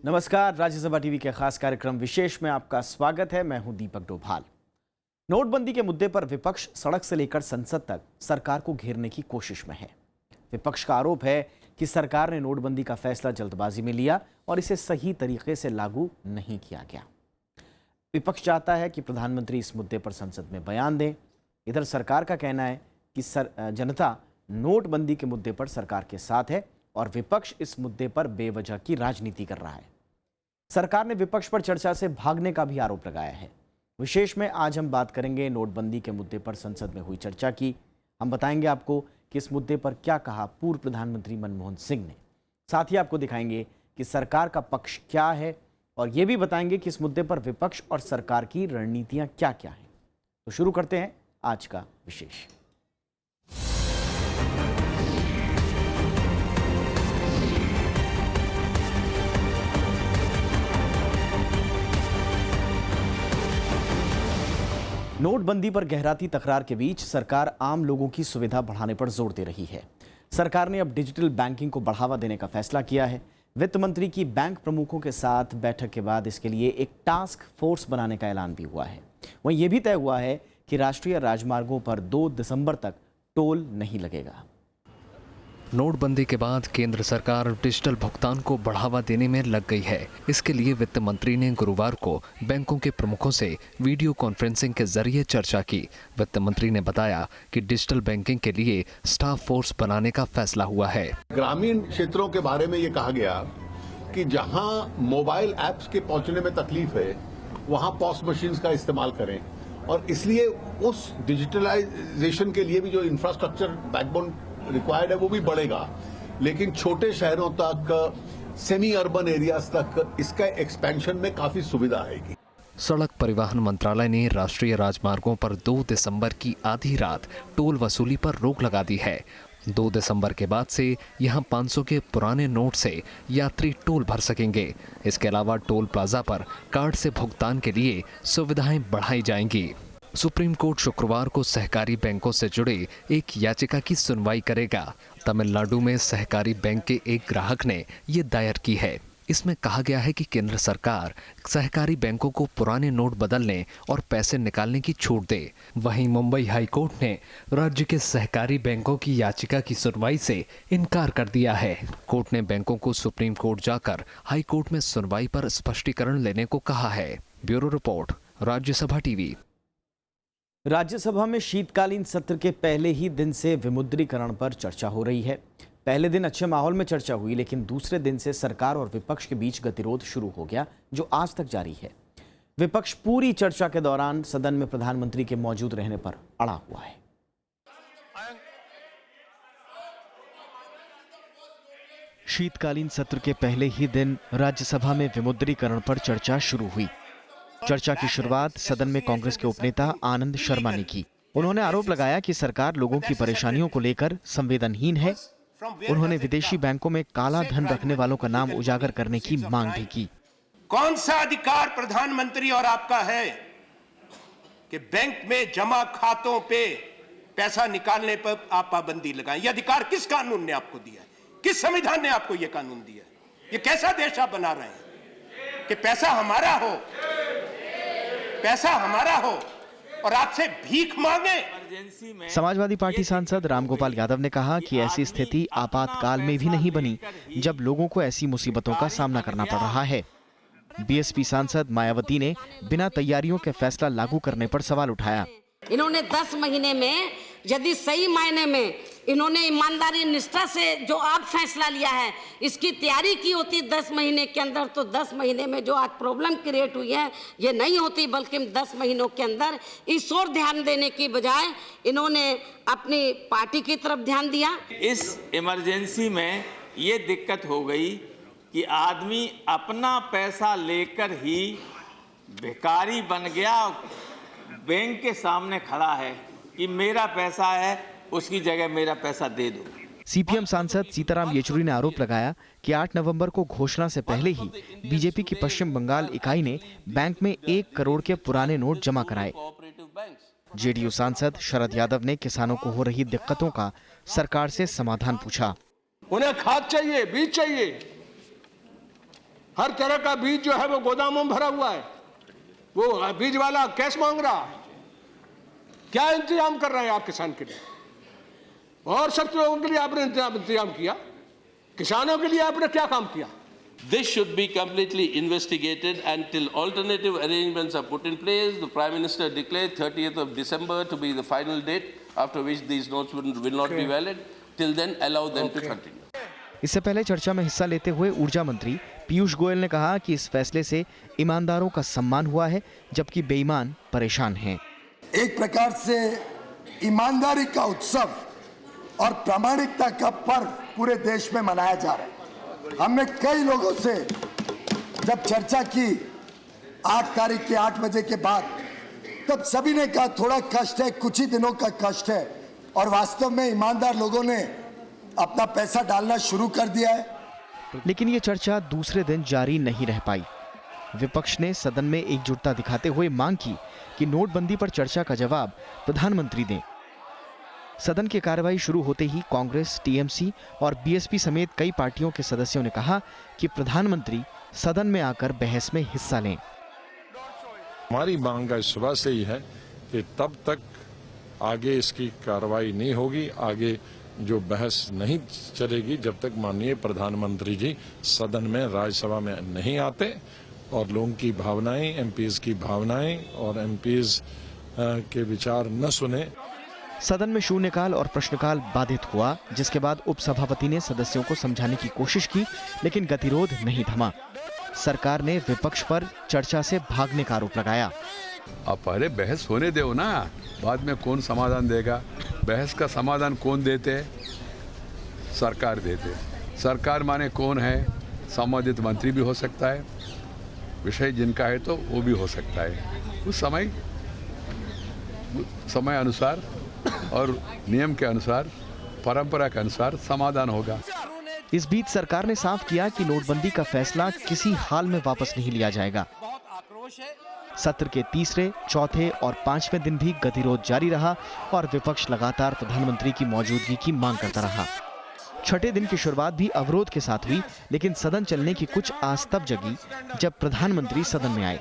नमस्कार, राज्यसभा टीवी के खास कार्यक्रम विशेष में आपका स्वागत है। मैं हूं दीपक डोभाल। नोटबंदी के मुद्दे पर विपक्ष सड़क से लेकर संसद तक सरकार को घेरने की कोशिश में है। विपक्ष का आरोप है कि सरकार ने नोटबंदी का फैसला जल्दबाजी में लिया और इसे सही तरीके से लागू नहीं किया गया। विपक्ष चाहता है कि प्रधानमंत्री इस मुद्दे पर संसद में बयान दें। इधर सरकार का कहना है कि जनता नोटबंदी के मुद्दे पर सरकार के साथ है और विपक्ष इस मुद्दे पर बेवजह की राजनीति कर रहा है। सरकार ने विपक्ष पर चर्चा से भागने का भी आरोप लगाया है। विशेष में आज हम बात करेंगे नोटबंदी के मुद्दे पर संसद में हुई चर्चा की। हम बताएंगे आपको कि इस मुद्दे पर क्या कहा पूर्व प्रधानमंत्री मनमोहन सिंह ने। साथ ही आपको दिखाएंगे कि सरकार का पक्ष क्या है और ये भी बताएंगे कि इस मुद्दे पर विपक्ष और सरकार की रणनीतियां क्या क्या हैं। तो शुरू करते हैं आज का विशेष। नोटबंदी पर गहराती तकरार के बीच सरकार आम लोगों की सुविधा बढ़ाने पर जोर दे रही है। सरकार ने अब डिजिटल बैंकिंग को बढ़ावा देने का फैसला किया है। वित्त मंत्री की बैंक प्रमुखों के साथ बैठक के बाद इसके लिए एक टास्क फोर्स बनाने का ऐलान भी हुआ है। वहीं यह भी तय हुआ है कि राष्ट्रीय राजमार्गों पर 2 दिसंबर तक टोल नहीं लगेगा। नोटबंदी के बाद केंद्र सरकार डिजिटल भुगतान को बढ़ावा देने में लग गई है। इसके लिए वित्त मंत्री ने गुरुवार को बैंकों के प्रमुखों से वीडियो कॉन्फ्रेंसिंग के जरिए चर्चा की। वित्त मंत्री ने बताया कि डिजिटल बैंकिंग के लिए स्टाफ फोर्स बनाने का फैसला हुआ है। ग्रामीण क्षेत्रों के बारे में ये कहा गया कि जहां मोबाइल ऐप्स के पहुंचने में तकलीफ है वहां पॉस मशीन्स का इस्तेमाल करें और इसलिए उस डिजिटलाइजेशन के लिए भी जो इंफ्रास्ट्रक्चर बैकबोन रिक्वायर्ड है वो भी बढ़ेगा, लेकिन छोटे शहरों तक, सेमी अर्बन एरियाज तक इसका एक्सपेंशन में काफी सुविधा आएगी। सड़क परिवहन मंत्रालय ने राष्ट्रीय राजमार्गों पर 2 दिसंबर की आधी रात टोल वसूली पर रोक लगा दी है। 2 दिसंबर के बाद से यहां 500 के पुराने नोट से यात्री टोल भर सकेंगे। इसके अलावा टोल प्लाजा पर कार्ड से भुगतान के लिए सुविधाएं बढ़ाई जाएंगी। सुप्रीम कोर्ट शुक्रवार को सहकारी बैंकों से जुड़े एक याचिका की सुनवाई करेगा। तमिलनाडु में सहकारी बैंक के एक ग्राहक ने ये दायर की है। इसमें कहा गया है कि केंद्र सरकार सहकारी बैंकों को पुराने नोट बदलने और पैसे निकालने की छूट दे। वहीं मुंबई हाई कोर्ट ने राज्य के सहकारी बैंकों की याचिका की सुनवाई से इनकार कर दिया है। कोर्ट ने बैंकों को सुप्रीम कोर्ट जाकर हाई कोर्ट में सुनवाई पर स्पष्टीकरण लेने को कहा है। Bureau report, Rajya Sabha TV. Rajya Sabha में शीतकालीन सत्र के पहले ही दिन से विमुद्रीकरण पर चर्चा हो रही है। पहले दिन अच्छे माहौल में चर्चा हुई, लेकिन दूसरे दिन से सरकार और विपक्ष के बीच गतिरोध शुरू हो गया, जो आज तक जारी है। विपक्ष पूरी चर्चा के दौरान सदन में प्रधानमंत्री के मौजूद रहने पर अड़ा हुआ है। शीतकालीन सत्र के पहले ही दिन राज्यसभा में विमुद्रीकरण पर चर्चा शुरू हुई। चर्चा की शुरुआत सदन में कांग्रेस के उपनेता आनंद शर्मा ने की। उन्होंने आरोप लगाया कि सरकार लोगों की परेशानियों को लेकर संवेदनहीन है। उन्होंने विदेशी बैंकों में काला धन रखने वालों का नाम उजागर करने की मांग भी की। कौन सा अधिकार प्रधानमंत्री और आपका है कि बैंक में जमा खातों पे पैसा निकालने पर आप पाबंदी लगाएं? यह अधिकार किस कानून ने आपको दिया है? किस संविधान ने आपको यह कानून दिया है? ये कैसा देश आप बना रहे हैं कि पैसा हमारा हो, पैसा हमारा हो और आपसे भीख मांगे? समाजवादी पार्टी सांसद रामगोपाल यादव ने कहा कि ऐसी स्थिति आपातकाल में भी नहीं बनी, जब लोगों को ऐसी मुसीबतों का सामना करना पड़ रहा है। बीएसपी सांसद मायावती ने बिना तैयारियों के फैसला लागू करने पर सवाल उठाया। इन्होंने 10 महीने में, यदि सही मायने में इन्होंने ईमानदारी निष्ठा से जो आप फैसला लिया है, इसकी तैयारी की होती 10 महीने के अंदर, तो 10 महीने में जो आज प्रॉब्लम क्रिएट हुई है ये नहीं होती, बल्कि 10 महीनों के अंदर इस ओर ध्यान देने की बजाय इन्होंने अपनी पार्टी की तरफ ध्यान दिया। इस इमरजेंसी में ये दिक्कत हो गई कि आदमी अपना पैसा लेकर ही भिखारी बन गया। बैंक के सामने खड़ा है कि मेरा पैसा है, उसकी जगह मेरा पैसा दे दो। सीपीएम सांसद सीताराम येचुरी ने आरोप लगाया कि 8 नवंबर को घोषणा से पहले ही बीजेपी की पश्चिम बंगाल इकाई ने बैंक में 1 करोड़ के पुराने नोट जमा कराए। जेडीयू सांसद शरद यादव ने किसानों को हो रही दिक्कतों का सरकार से समाधान पूछा। उन्हें खाद चाहिए, बीज चाहिए, हर तरह का बीज जो है वो गोदामों में भरा हुआ है, वो बीज वाला कैश मांग रहा है। क्या इंतजाम कर रहे हैं आप किसान के लिए? और सब लोगों के लिए आपने इंतजाम किया, किसानों के लिए आपने क्या काम किया? This should be completely investigated until alternative arrangements are put in place. The Prime Minister declared 30th of December to be the final date, after which these notes will not be valid. Till then, allow them to continue. इससे पहले चर्चा में हिस्सा लेते हुए ऊर्जा मंत्री पीयूष गोयल ने कहा कि इस फैसले से ईमानदारों का सम्मान हुआ है, जबकि बेईमान परेशान हैं। एक प्रकार से ईमानदारी का उत्सव और प्रामाणिकता का पर्व पूरे देश में मनाया जा रहा है। हमने कई लोगों से जब चर्चा की 8 तारीख के 8 बजे के बाद, तब सभी ने कहा थोड़ा कष्ट है, कुछ ही दिनों का कष्ट है, और वास्तव में ईमानदार लोगों ने अपना पैसा डालना शुरू कर दिया है। लेकिन ये चर्चा दूसरे दिन जारी नहीं रह पाई। विपक्ष ने सदन में एकजुटता दिखाते हुए मांग की कि नोटबंदी पर चर्चा का जवाब प्रधानमंत्री दें। सदन की कार्रवाई शुरू होते ही कांग्रेस, टीएमसी और बीएसपी समेत कई पार्टियों के सदस्यों ने कहा कि प्रधानमंत्री सदन में आकर बहस में हिस्सा लें। हमारी मांग इस सुबह से ही है कि तब तक आगे इसकी कार्रवाई नहीं होगी, आगे जो बहस नहीं चलेगी जब तक माननीय प्रधानमंत्री जी सदन में, राज्यसभा में नहीं आते और लोगों की भावनाएं, एमपीज की भावनाएं और एमपीज के विचार न सुने। सदन में शून्यकाल और प्रश्नकाल बाधित हुआ, जिसके बाद उपसभापति ने सदस्यों को समझाने की कोशिश की, लेकिन गतिरोध नहीं थमा। सरकार ने विपक्ष पर चर्चा से भागने का आरोप लगाया। अब पहले बहस होने दो ना, बाद में कौन समाधान देगा? बहस का समाधान कौन देते? सरकार देते। सरकार माने कौन है? संबंधित मंत्री भी हो सकता है, विषय जिनका है तो वो भी हो सकता है। उस समय अनुसार और नियम के अनुसार, परंपरा के अनुसार समाधान होगा। इस बीच सरकार ने साफ किया कि नोटबंदी का फैसला किसी हाल में वापस नहीं लिया जाएगा। सत्र के तीसरे, चौथे और 5वें दिन भी गतिरोध जारी रहा और विपक्ष लगातार प्रधानमंत्री की मौजूदगी की मांग करता रहा। छठे दिन की शुरुआत भी अवरोध के साथ हुई, लेकिन सदन चलने की कुछ आस तब जगी जब प्रधानमंत्री सदन में आए।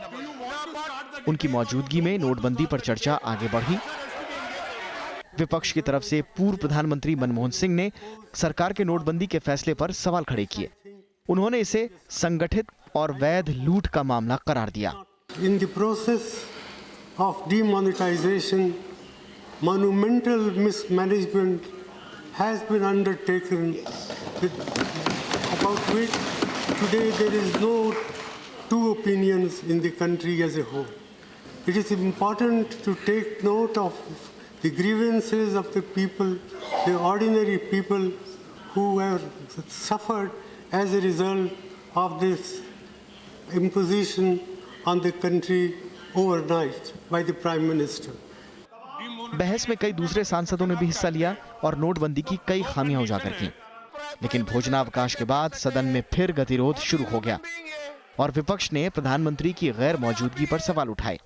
उनकी मौजूदगी में नोटबंदी पर चर्चा आगे बढ़ी। विपक्ष की तरफ से पूर्व प्रधानमंत्री मनमोहन सिंह ने सरकार के नोटबंदी के फैसले पर सवाल खड़े किए। उन्होंने इसे संगठित और वैध लूट का मामला करार दिया। In the process of demonetization, monumental mismanagement has been undertaken, about which today there is no two opinions in the country as a whole. It is important to take note of the grievances of the people, the ordinary people who have suffered as a result of this imposition on the country overnight by the Prime Minister. बहस में कई दूसरे सांसदों ने भी हिस्सा लिया और नोटबंदी की कई खामियां उजागर की। लेकिन भोजनावकाश के बाद सदन में फिर गतिरोध शुरू हो गया और विपक्ष ने प्रधानमंत्री की गैर मौजूदगी पर सवाल उठाए।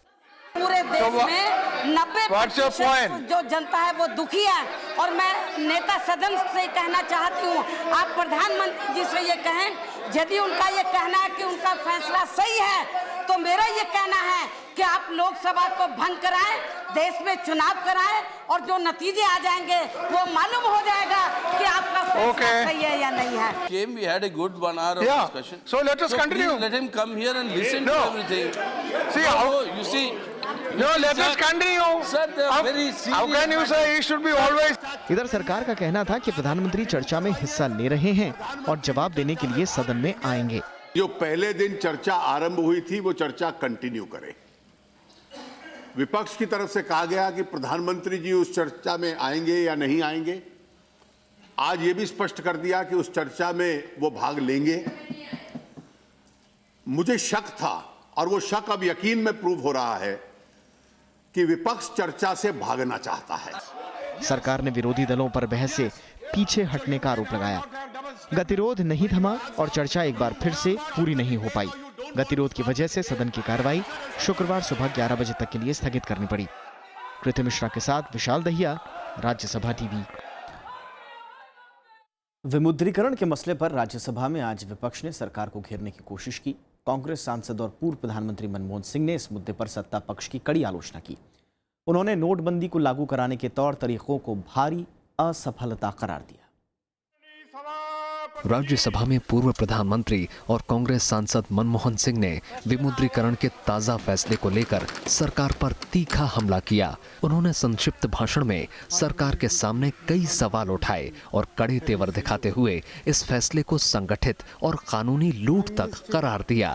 पूरे देश में 90% जो जनता है वो दुखी है और मैं नेता सदन से कहना चाहती हूँ, आप प्रधानमंत्री जी से ये कहें, यदि उनका ये कहना है कि उनका फैसला सही है, तो मेरा ये कहना है कि आप लोकसभा को भंग कराएं, देश में चुनाव कराएं और जो नतीजे आ जाएंगे वो मालूम हो जाएगा कि आपका फैसला सही है या नहीं है। We had a good 1 hour of discussion. So let us continue. Let him come here and listen to everything. See how you see. No, let us continue. Sir, they are very serious. How can you say he should be always? इधर सरकार का कहना था कि प्रधानमंत्री चर्चा में हिस्सा ले रहे हैं और जवाब देने के लिए सदन में आएंगे। जो पहले दिन चर्चा आरंभ हुई थी वो चर्चा कंटिन्यू करें। विपक्ष की तरफ से कहा गया कि प्रधानमंत्री जी उस चर्चा में आएंगे या नहीं आएंगे। आज ये भी स्पष्ट कर दिया कि उस चर्चा में वो भाग लेंगे। मुझे शक था और वो शक अब यकीन में प्रूव हो रहा है कि विपक्ष चर्चा से भागना चाहता है। सरकार ने विरोधी दलों पर बहस से पीछे हटने का आरोप लगाया। गतिरोध नहीं थमा और चर्चा एक बार फिर से पूरी नहीं हो पाई। गतिरोध की वजह से सदन की कार्रवाई शुक्रवार सुबह 11 बजे तक के लिए स्थगित करनी पड़ी। कृति मिश्रा के साथ विशाल दहिया, राज्यसभा टीवी। विमुद्रीकरण के मसले पर राज्यसभा में आज विपक्ष ने सरकार को घेरने की कोशिश की। कांग्रेस सांसद और पूर्व प्रधानमंत्री मनमोहन सिंह ने इस मुद्दे पर सत्ता पक्ष की कड़ी आलोचना की। उन्होंने नोटबंदी को लागू कराने के तौर तरीकों को भारी असफलता करार दिया। राज्यसभा में पूर्व प्रधानमंत्री और कांग्रेस सांसद मनमोहन सिंह ने विमुद्रीकरण के ताजा फैसले को लेकर सरकार पर तीखा हमला किया। उन्होंने संक्षिप्त भाषण में सरकार के सामने कई सवाल उठाए और कड़े तेवर दिखाते हुए इस फैसले को संगठित और कानूनी लूट तक करार दिया।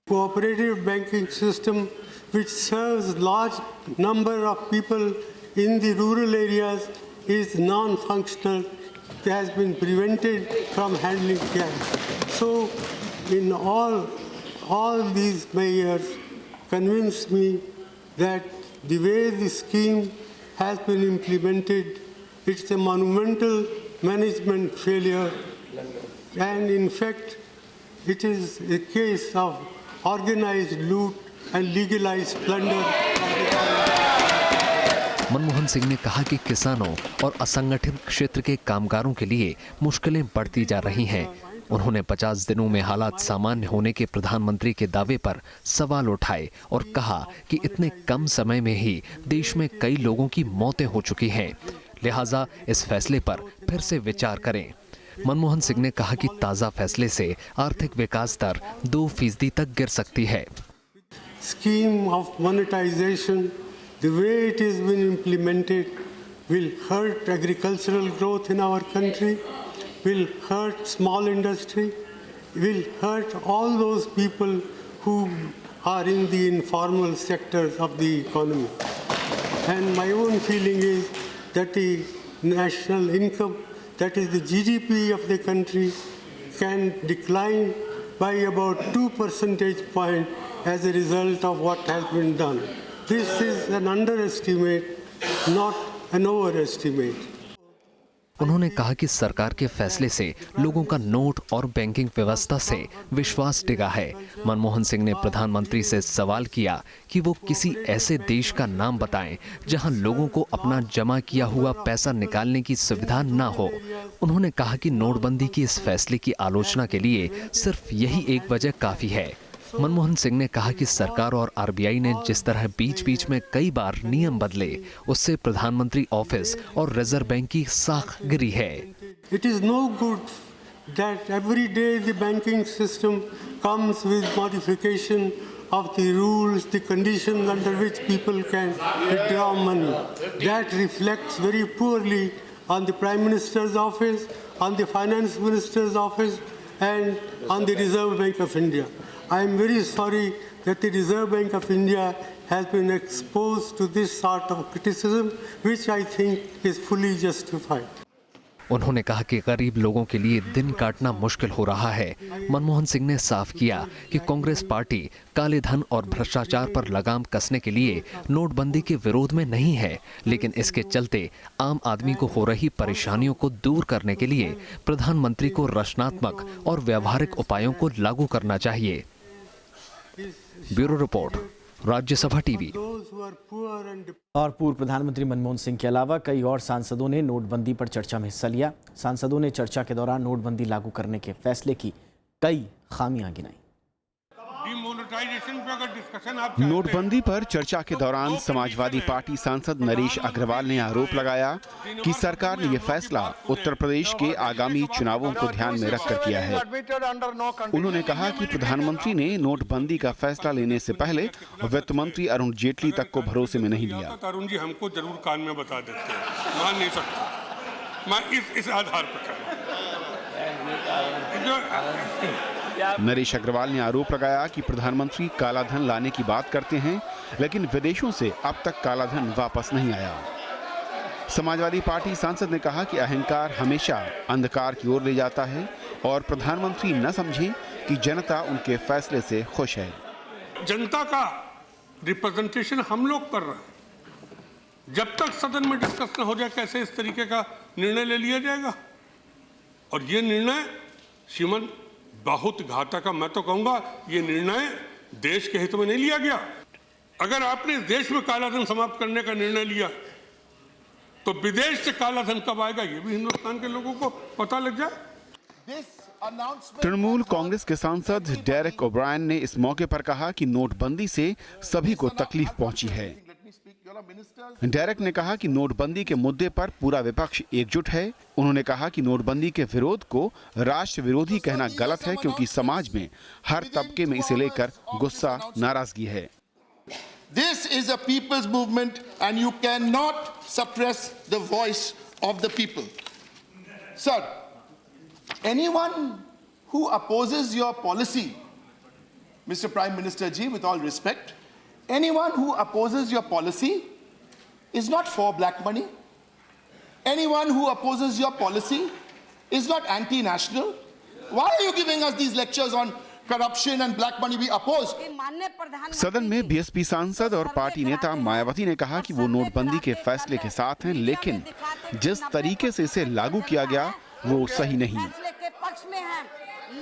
Cooperative banking system which serves large number of people in the rural areas is non-functional, has been prevented from handling cash. So, in all these measures convinced me that the way the scheme has been implemented, it's a monumental management failure, and in fact, it is a case of organized loot and legalized plunder. Manmohan Singh ने कहा कि किसानों और असंगठित क्षेत्र के कामगारों के लिए मुश्किलें बढ़ती जा रही हैं। उन्होंने 50 दिनों में हालात सामान्य होने के प्रधानमंत्री के दावे पर सवाल उठाए और कहा कि इतने कम समय में ही देश में कई लोगों की मौतें हो चुकी हैं, लिहाजा इस फैसले पर फिर से विचार करें। मनमोहन सिंह ने कहा कि ताजा फैसले से आर्थिक विकास दर 2% तक गिर सकती है। Scheme of monetization, the way it has been implemented, will hurt agricultural growth in our country, will hurt small industry, will hurt all those people who are in the informal sectors of the economy. And my own feeling is that the national income, that is the GDP of the country, can decline by about 2 percentage points as a result of what has been done. This is an underestimate, not an overestimate. उन्होंने कहा कि सरकार के फैसले से लोगों का note और बैंकिंग व्यवस्था से विश्वास डिगा है। मनमोहन सिंह ने प्रधानमंत्री से सवाल किया कि वो किसी ऐसे देश का नाम बताएं जहां लोगों को अपना जमा किया हुआ पैसा निकालने की सुविधा न हो। उन्होंने कहा कि नोटबंदी की इस फैसले की आलोचना के लिए सिर्फ यही एक वजह काफी है। मनमोहन सिंह ने कहा कि सरकार और आरबीआई ने जिस तरह बीच-बीच में कई बार नियम बदले, उससे प्रधानमंत्री ऑफिस और रिजर्व बैंक की साख गिरी है। It is no good that every day the banking system comes with modification of the rules, the conditions under which people can withdraw money. That reflects very poorly on the Prime Minister's office, on the Finance Minister's office, and on the Reserve Bank of India. I am very sorry that the Reserve Bank of India has been exposed to this sort of criticism, which I think is fully justified. उन्होंने कहा कि गरीब लोगों के लिए दिन काटना मुश्किल हो रहा है। मनमोहन सिंह ने साफ किया कि कांग्रेस पार्टी काले धन और भ्रष्टाचार पर लगाम कसने के लिए नोटबंदी के विरोध में नहीं है, लेकिन इसके चलते आम आदमी को हो रही परेशानियों को दूर करने के लिए प्रधानमंत्री को रचनात्मक और व्यावहारिक उपायों को लागू करना चाहिए। Bureau report, Rajya Sabha TV. और पूर्व प्रधानमंत्री मनमोहन सिंह के अलावा कई और सांसदों ने नोटबंदी पर चर्चा में हिस्सा लिया। सांसदों ने चर्चा के दौरान नोटबंदी लागू करने के फैसले की कई खामियां गिनाई। नोटबंदी पर चर्चा के दौरान समाजवादी पार्टी सांसद नरेश अग्रवाल ने आरोप लगाया कि सरकार ने यह फैसला उत्तर प्रदेश के आगामी चुनावों को ध्यान में रखकर किया है। उन्होंने कहा कि प्रधानमंत्री ने नोटबंदी का फैसला लेने से पहले वित्त मंत्री अरुण जेटली तक को भरोसे में नहीं लिया। अरुण जी हमको जरूर कान में बता देते हैं, मान नहीं सकता मैं इस आधार पर। नरेश अग्रवाल ने आरोप लगाया कि प्रधानमंत्री कालाधन लाने की बात करते हैं, लेकिन विदेशों से अब तक कालाधन वापस नहीं आया। समाजवादी पार्टी सांसद ने कहा कि अहंकार हमेशा अंधकार की ओर ले जाता है और प्रधानमंत्री न समझें कि जनता उनके फैसले से खुश है। जनता का रिप्रेजेंटेशन हम लोग कर रहे हैं। जब तक सदन में डिस्कस न हो जाए कैसे इस तरीके का निर्णय ले लिया जाएगा, और ये निर्णय श्रीमान बहुत घातक है। मैं तो कहूंगा ये निर्णय देश के हित में नहीं लिया गया। अगर आपने देश में कालाधन समाप्त करने का निर्णय लिया तो विदेश से काला धन कब आएगा ये भी हिंदुस्तान के लोगों को पता लग जाए। तृणमूल कांग्रेस के सांसद डेरेक ओब्रायन ने इस मौके पर कहा कि नोटबंदी से सभी को तकलीफ पहुंची है। डेरेक ने कहा कि नोटबंदी के मुद्दे पर पूरा विपक्ष एकजुट है। उन्होंने कहा कि नोटबंदी के विरोध को राष्ट्र विरोधी कहना गलत है, क्योंकि समाज में हर तबके में इसे लेकर गुस्सा, नाराजगी है। This is a people's movement and you cannot suppress the voice of the people. Sir, anyone who opposes your policy, Mr. Prime Minister ji, with all respect, anyone who opposes your policy is not for black money. Anyone who opposes your policy is not anti-national. Why are you giving us these lectures on corruption and black money? We oppose. सदन में BSP सांसद और party नेता मायावती ने कहा कि वो नोटबंदी के फैसले के साथ हैं, लेकिन जिस तरीके से इसे लागू किया गया वो सही नहीं।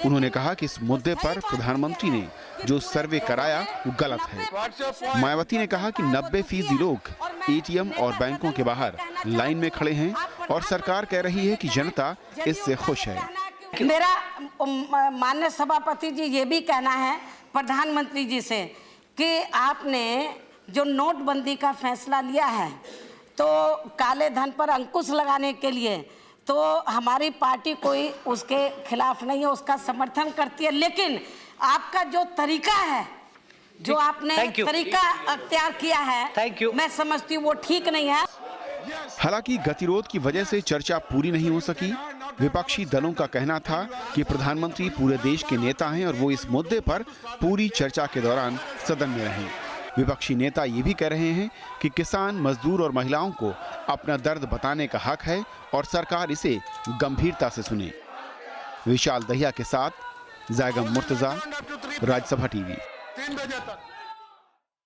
उन्होंने कहा कि इस मुद्दे पर प्रधानमंत्री ने जो सर्वे कराया वो गलत है। मायावती ने कहा कि 90% लोग एटीएम और बैंकों के बाहर लाइन में खड़े हैं और सरकार कह रही है कि जनता इससे खुश है। मेरा माननीय सभापति जी ये भी कहना है प्रधानमंत्री जी से कि आपने जो नोटबंदी का फैसला लिया है तो काले धन पर अंकुश लगाने के लिए, तो हमारी पार्टी कोई उसके खिलाफ नहीं है, उसका समर्थन करती है, लेकिन आपका जो तरीका है, जो आपने तरीका अख्तियार किया है, मैं समझती हूँ वो ठीक नहीं है। हालांकि गतिरोध की वजह से चर्चा पूरी नहीं हो सकी। विपक्षी दलों का कहना था कि प्रधानमंत्री पूरे देश के नेता हैं और वो इस मुद्दे पर पूरी चर्चा के दौरान सदन में रहें। विपक्षी नेता ये भी कह रहे हैं कि किसान, मजदूर और महिलाओं को अपना दर्द बताने का हक है और सरकार इसे गंभीरता से सुने। विशाल दहिया के साथ जायगम मुर्तजा, राज्यसभा टीवी।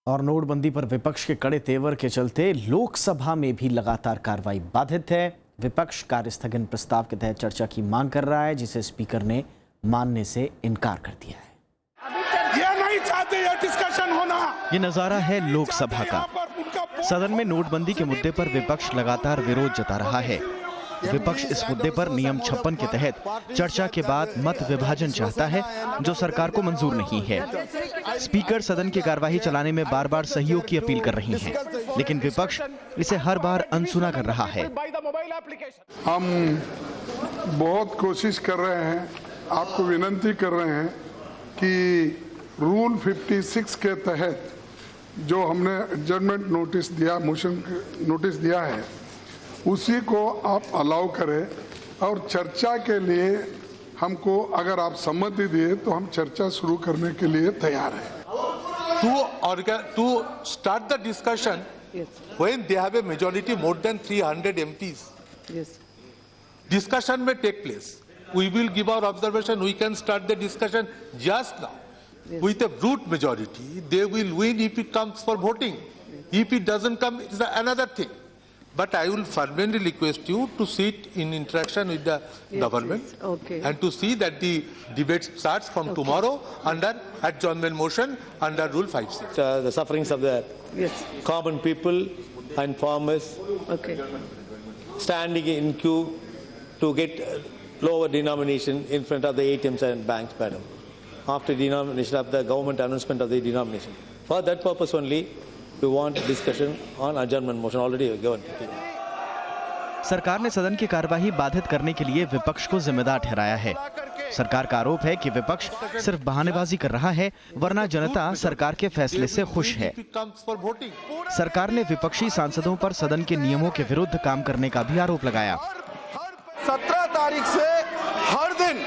और नोटबंदी पर विपक्ष के कड़े तेवर के चलते लोकसभा में भी लगातार कार्रवाई बाधित है। विपक्ष कार्य स्थगन प्रस्ताव के तहत चर्चा की मांग कर रहा है, जिसे स्पीकर ने मानने से इनकार कर दिया है। ये नहीं चाहते ये डिस्कशन होना। ये नजारा है लोकसभा का। सदन में नोटबंदी के मुद्दे पर विपक्ष लगातार विरोध जता रहा है। विपक्ष इस मुद्दे पर नियम 56 के तहत चर्चा के बाद मत विभाजन चाहता है, जो सरकार को मंजूर नहीं है। स्पीकर सदन की कार्यवाही चलाने में बार बार सहयोग की अपील कर रही हैं, लेकिन विपक्ष इसे हर बार अनसुना कर रहा है। हम बहुत कोशिश कर रहे हैं, आपको विनती कर रहे हैं कि रूल 56 के तहत जो हमने एडजर्नमेंट नोटिस दिया, मोशन नोटिस दिया है, उसी को आप अलाउ करें और चर्चा के लिए हमको अगर आप सम्मति दिए तो हम चर्चा शुरू करने के लिए तैयार हैं। To start the discussion when they have a majority more than 300 MPs. Yes. Discussion may take place. We will give our observation. We can start the discussion just now. Yes. With a brute majority, they will win if it comes for voting. If it doesn't come, it's another thing. But I will fervently request you to sit in interaction with the government and to see that the debate starts from tomorrow under adjournment motion under Rule 56. The sufferings of the common people and farmers standing in queue to get lower denomination in front of the ATMs and banks, madam, after denomination of the government announcement of the denomination. For that purpose only, we want discussion on adjournment motion already given. सरकार ने सदन की कार्यवाही बाधित करने के लिए विपक्ष को जिम्मेदार ठहराया है। सरकार का आरोप है कि विपक्ष सिर्फ बहानेबाजी कर रहा है, वरना जनता सरकार के फैसले से खुश है। सरकार ने विपक्षी सांसदों पर सदन के नियमों के विरुद्ध काम करने का भी आरोप लगाया। 17 तारीख से हर दिन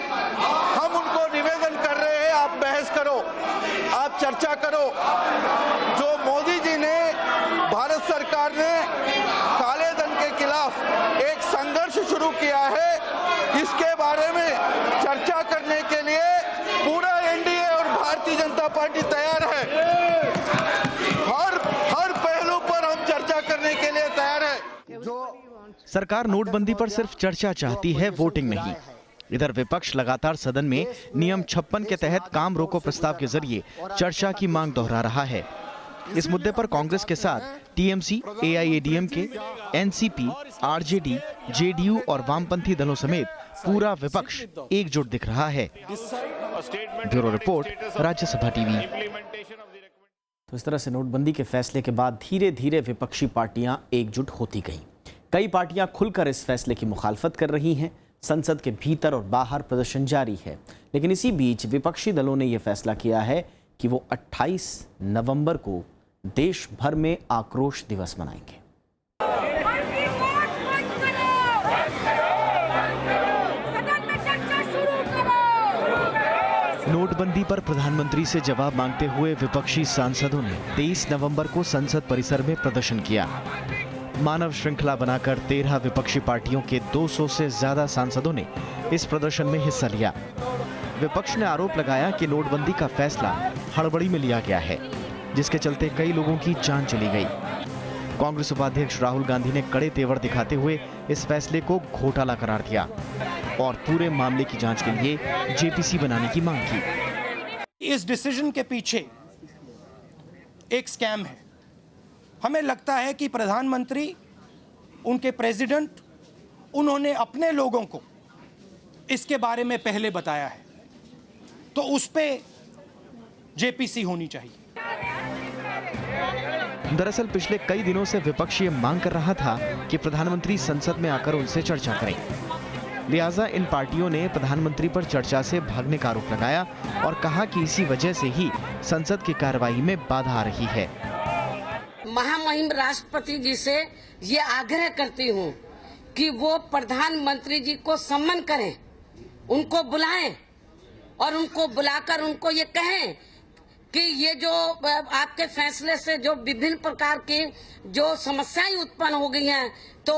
हम उनको निवेदन कर रहे हैं, आप बहस करो, आप चर्चा करो। जो मोदी जी ने, भारत सरकार ने काले धन के खिलाफ एक संघर्ष शुरू किया है, इसके बारे में चर्चा करने के लिए पूरा एनडीए और भारतीय जनता पार्टी तैयार है। हर पहलू पर हम चर्चा करने के लिए तैयार है। सरकार नोटबंदी पर सिर्फ चर्चा चाहती है, वोटिंग नहीं। इधर विपक्ष लगातार सदन में नियम 56 के तहत काम रोको प्रस्ताव के जरिए चर्चा की मांग दोहरा रहा है। इस मुद्दे पर कांग्रेस के साथ TMC, AIADMK, NCP, RJD, JDU और वामपंथी दलों समेत पूरा विपक्ष एकजुट दिख रहा है। Bureau report, Rajya Sabha TV. तो इस तरह से नोटबंदी के फैसले के बाद धीरे धीरे विपक्षी पार्टियां एकजुट होती गईं। कई पार्टियां खुलकर इस फैसले की मुखालफत कर रही हैं। संसद के भीतर और बाहर प्रदर्शन जारी है, लेकिन इसी बीच विपक्षी दलों ने यह फैसला किया है कि वो 28 नवंबर को देश भर में आक्रोश दिवस मनाएंगे। नोटबंदी पर प्रधानमंत्री से जवाब मांगते हुए विपक्षी सांसदों ने 23 नवंबर को संसद परिसर में प्रदर्शन किया। मानव श्रृंखला बनाकर 13 विपक्षी पार्टियों के 200 से ज्यादा सांसदों ने इस प्रदर्शन में हिस्सा लिया। विपक्ष ने आरोप लगाया कि नोटबंदी का फैसला हड़बड़ी में लिया गया है, जिसके चलते कई लोगों की जान चली गई। कांग्रेस उपाध्यक्ष राहुल गांधी ने कड़े तेवर दिखाते हुए इस फैसले को घोटाला करार दिया और पूरे मामले की जांच के लिए जेपीसी बनाने की मांग की। इस डिसीजन के पीछे एक स्कैम है। हमें लगता है कि प्रधानमंत्री, उनके प्रेसिडेंट, उन्होंने अपने लोगों को इसके बारे में पहले बताया है, तो उस पे जेपीसी होनी चाहिए। दरअसल पिछले कई दिनों से विपक्ष ये मांग कर रहा था कि प्रधानमंत्री संसद में आकर उनसे चर्चा करें। लिहाजा इन पार्टियों ने प्रधानमंत्री पर चर्चा से भागने का आरोप लगाया और कहा कि इसी वजह से ही संसद की कार्रवाई में बाधा आ रही है। महामहिम राष्ट्रपति जी से ये आग्रह करती हूँ कि वो प्रधानमंत्री जी को सम्मान करें, उनको बुलाएं और उनको बुलाकर उनको ये कहें कि ये जो आपके फैसले से जो विभिन्न प्रकार की जो समस्याएं उत्पन्न हो गई हैं, तो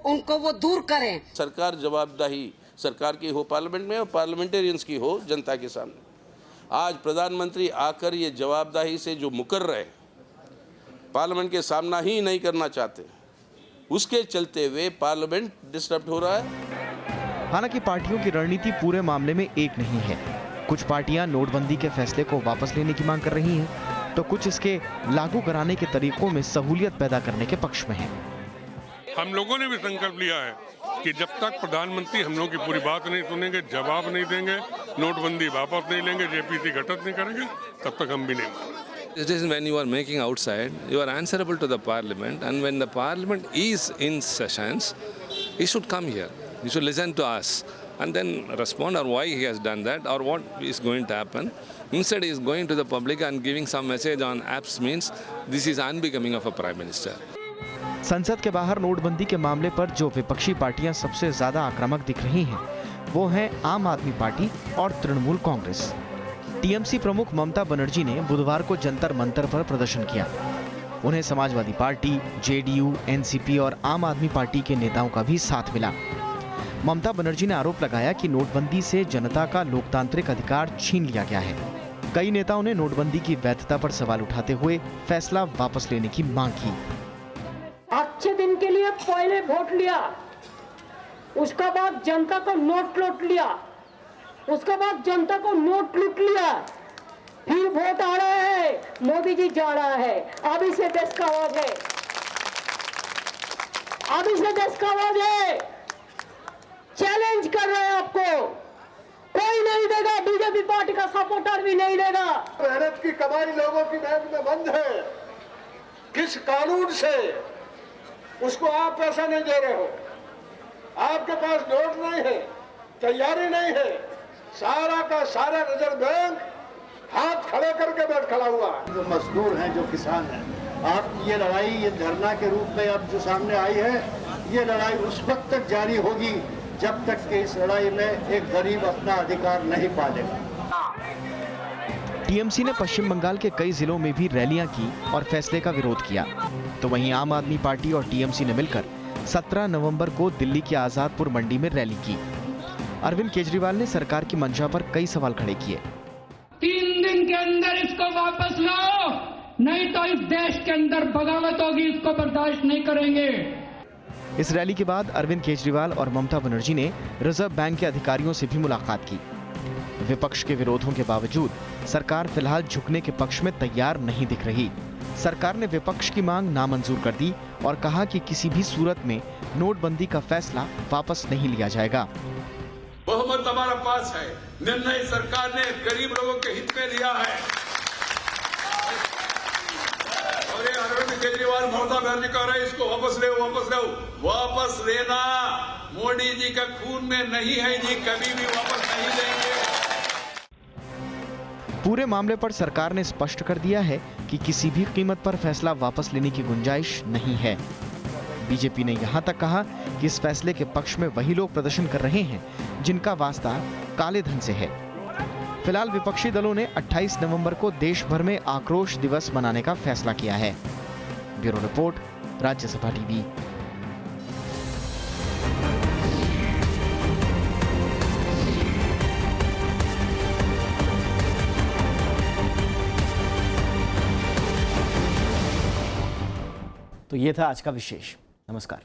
उनको वो दूर करें। सरकार जवाबदेही सरकार की हो पार्लियामेंट में और पार्लियामेंटेरियंस की हो जनता के सामने। आज प्रधानमंत्री आकर ये जवाबदेही से जो मुकर रहे, पार्लियामेंट के सामना ही नहीं करना चाहते, उसके चलते हुए पार्लियामेंट डिस्टर्ब हो रहा है। हालांकि पार्टियों की रणनीति पूरे मामले में एक नहीं है। कुछ पार्टियां नोटबंदी के फैसले को वापस लेने की मांग कर रही हैं, तो कुछ इसके लागू कराने के तरीकों में सहूलियत पैदा करने के पक्ष में हैं। हम लोगों ने भी संकल्प लिया है कि जब तक प्रधानमंत्री हम लोग की पूरी बात नहीं सुनेंगे, जवाब नहीं देंगे, नोटबंदी वापस नहीं लेंगे, जेपीसी गठित नहीं करेंगे, तब तक हम भी नहीं मानेंगे। It is when you are making outside, you are answerable to the parliament, and when the parliament is in sessions, he should come here. He should listen to us and then respond or why he has done that or what is going to happen. Instead, he is going to the public and giving some message on apps means this is unbecoming of a prime minister. संसद के बाहर नोटबंदी के मामले पर जो विपक्षी पार्टियां सबसे ज्यादा आक्रामक दिख रही हैं, वो हैं आम आदमी पार्टी और तृणमूल कांग्रेस। टीएमसी प्रमुख ममता बनर्जी ने बुधवार को जंतर मंतर पर प्रदर्शन किया। उन्हें समाजवादी पार्टी, जेडीयू, एनसीपी और आम आदमी पार्टी के नेताओं का भी साथ मिला। ममता बनर्जी ने आरोप लगाया कि नोटबंदी से जनता का लोकतांत्रिक अधिकार छीन लिया गया है। कई नेताओं ने नोटबंदी की वैधता पर सवाल उठाते हुए फैसला वापस लेने की मांग की। अच्छे दिन के लिए पहले वोट लिया, उसका बाद जनता को नोट लूट लिया, उसके बाद जनता को नोट लूट लिया, फिर वोट आ रहा है, मोदी जी जा रहा है। अभी से देश का आवाज है, अभी से देश का आवाज है। चैलेंज कर रहे हैं आपको, कोई नहीं देगा, बीजेपी पार्टी का सपोर्टर भी नहीं देगा। मेहनत की कमाई लोगों की बैंक में बंद है। किस कानून से उसको आप पैसा नहीं दे रहे हो? आपके पास नोट नहीं है, तैयारी नहीं है, सारा का सारा रिजर्व बैंक हाथ खड़े करके बैठ खड़ा हुआ है। जो मजदूर हैं, जो किसान हैं, आप ये लड़ाई, ये धरना के रूप में अब जो सामने आई है, ये लड़ाई उस वक्त तक जारी होगी जब तक कि इस लड़ाई में एक गरीब अपना अधिकार नहीं पा लेगा। टीएमसी ने पश्चिम बंगाल के कई जिलों में भी रैलियां की और फैसले का विरोध किया। तो वहीं आम आदमी पार्टी और टीएमसी ने मिलकर 17 नवंबर को दिल्ली की आजादपुर मंडी में रैली की। अरविंद केजरीवाल ने सरकार की मंशा पर कई सवाल खड़े किए। 3 दिन के अंदर इसको वापस लाओ, नहीं तो इस देश के अंदर बगावत होगी, इसको बर्दाश्त नहीं करेंगे। इस रैली के बाद अरविंद केजरीवाल और ममता बनर्जी ने रिजर्व बैंक के अधिकारियों से भी मुलाकात की। विपक्ष के विरोधों के बावजूद सरकार फिलहाल झुकने के पक्ष में तैयार नहीं दिख रही। सरकार ने विपक्ष की मांग नामंजूर कर दी और कहा कि किसी भी सूरत में नोटबंदी का फैसला वापस नहीं लिया जाएगा। बहुमत हमारा पास है, निर्णय सरकार ने गरीब लोगों के हित में लिया है और ये अरविंद केजरीवाल ममता बनर्जी कह रहे हैं इसको वापस ले, वापस लेना मोदी जी का खून में नहीं है जी, कभी भी वापस नहीं लेंगे। पूरे मामले पर सरकार ने स्पष्ट कर दिया है कि किसी भी कीमत पर फैसला वापस लेने की गुंजाइश नहीं है। बीजेपी ने यहां तक कहा कि इस फैसले के पक्ष में वही लोग प्रदर्शन कर रहे हैं जिनका वास्ता काले धन से है। फिलहाल विपक्षी दलों ने 28 नवंबर को देश भर में आक्रोश दिवस मनाने का फैसला किया है। Bureau report, Rajya Sabha TV. तो ये था आज का विशेष। नमस्कार।